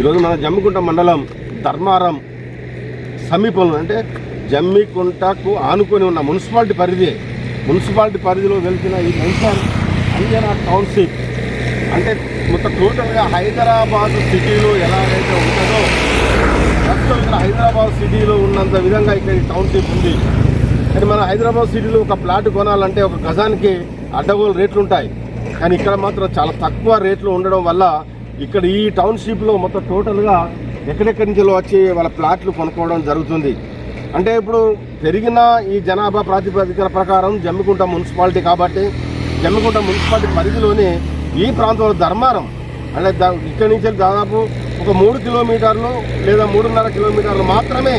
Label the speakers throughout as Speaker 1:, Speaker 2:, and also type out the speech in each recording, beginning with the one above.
Speaker 1: ఈరోజు మన జమ్మికుంట మండలం ధర్మారం సమీపంలో అంటే జమ్మికుంటకు ఆనుకొని ఉన్న మున్సిపాలిటీ పరిధిలో వెళ్తున్న ఈ మెన్షన్ అంజనా టౌన్షిప్ అంటే మొత్తం టోటల్గా హైదరాబాద్ సిటీలో ఎలాగైతే ఉంటుందో మొత్తం ఇక్కడ హైదరాబాద్ సిటీలో ఉన్నంత విధంగా ఇక్కడ ఈ టౌన్షిప్ ఉంది. కానీ మన హైదరాబాద్ సిటీలో ఒక ప్లాట్ కొనాలంటే ఒక గజానికి అడ్డగోలు రేట్లు ఉంటాయి. కానీ ఇక్కడ మాత్రం చాలా తక్కువ రేట్లు ఉండడం వల్ల ఇక్కడ ఈ టౌన్షిప్లో మొత్తం టోటల్గా ఎక్కడెక్కడి నుంచి వచ్చి వాళ్ళ ప్లాట్లు కొనుక్కోవడం జరుగుతుంది. అంటే ఇప్పుడు పెరిగిన ఈ జనాభా ప్రాతిపదికన ప్రకారం జమ్మికుంట మున్సిపాలిటీ కాబట్టి జమ్మికుంట మున్సిపాలిటీ పరిధిలోని ఈ ప్రాంతంలో ధర్మారం అంటే ఇక్కడి నుంచి దాదాపు ఒక 3 కిలోమీటర్లు లేదా 3.5 కిలోమీటర్లు మాత్రమే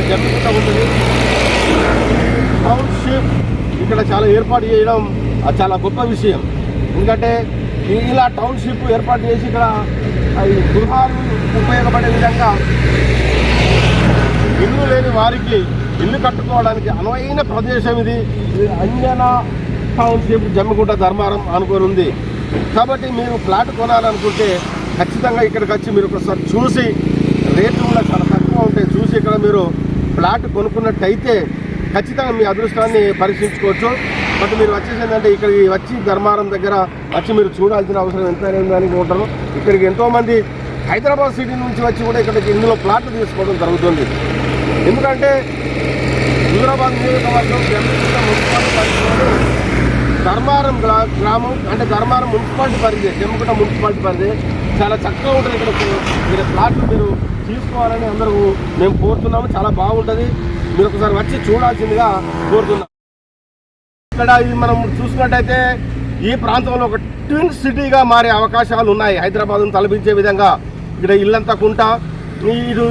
Speaker 1: జమ్మికుంట ఉంటుంది. టౌన్షిప్ ఇక్కడ చాలా ఏర్పాటు చేయడం అది చాలా గొప్ప విషయం. ఎందుకంటే ఇలా టౌన్షిప్ ఏర్పాటు చేసి ఇక్కడ గృహాలు ఉపయోగపడే విధంగా ఇల్లు లేని వారికి ఇల్లు కట్టుకోవడానికి అనువైన ప్రదేశం ఇది. అంజనా టౌన్షిప్ జమ్మికుంట ధర్మారం అనుకొని ఉంది. కాబట్టి మీరు ఫ్లాట్ కొనాలనుకుంటే ఖచ్చితంగా ఇక్కడికి వచ్చి మీరు ఒకసారి చూసి రేట్లు కూడా చాలా తక్కువ ఉంటాయి. చూసి ఇక్కడ మీరు ఫ్లాట్ కొనుక్కున్నట్టయితే ఖచ్చితంగా మీ అదృష్టాన్ని పరీక్షించుకోవచ్చు. బట్ మీరు వచ్చేసి ఏంటంటే ఇక్కడికి వచ్చి ధర్మారం దగ్గర వచ్చి మీరు చూడాల్సిన అవసరం ఎంతైనా ఉందని ఉంటారు. ఇక్కడికి ఎంతోమంది హైదరాబాద్ సిటీ నుంచి వచ్చి కూడా ఇక్కడికి ఇందులో ప్లాట్లు తీసుకోవడం జరుగుతుంది. ఎందుకంటే హైదరాబాద్ నియోజకవర్గం జమ్మికుంట మున్సిపాలిటీ పరిధిలో ధర్మారం గ్రామం అంటే ధర్మారం మున్సిపాలిటీ పరిధి జమ్మికుంట మున్సిపాలిటీ పరిధి చాలా చక్కగా ఉంటుంది. ఇక్కడ మీరు ప్లాట్లు మీరు తీసుకోవాలని అందరూ మేము కోరుతున్నాము. చాలా బాగుంటుంది. మీరు ఒకసారి వచ్చి చూడాల్సిందిగా కోరుతున్నాం. ఇక్కడ ఇది మనం చూసుకున్నట్టయితే ఈ ప్రాంతంలో ఒక ట్విన్ సిటీగా మారే అవకాశాలు ఉన్నాయి. హైదరాబాద్ను తలపించే విధంగా ఇక్కడ ఇల్లంతా కుంట ఇటు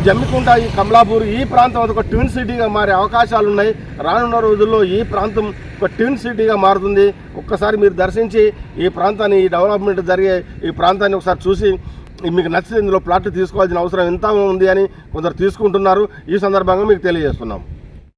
Speaker 1: జమ్మికుంట ఈ కమలాపూర్ ఈ ప్రాంతం ఒక ట్విన్ సిటీగా మారే అవకాశాలు ఉన్నాయి. రానున్న రోజుల్లో ఈ ప్రాంతం ఒక ట్విన్ సిటీగా మారుతుంది. ఒక్కసారి మీరు దర్శించి ఈ ప్రాంతాన్ని ఈ డెవలప్మెంట్ జరిగే ఈ ప్రాంతాన్ని ఒకసారి చూసి మీకు నచ్చితే ఇందులో ప్లాట్లు తీసుకోవాల్సిన అవసరం ఎంత ఉంది అని కొందరు తీసుకుంటున్నారు. ఈ సందర్భంగా మీకు తెలియజేస్తున్నాం.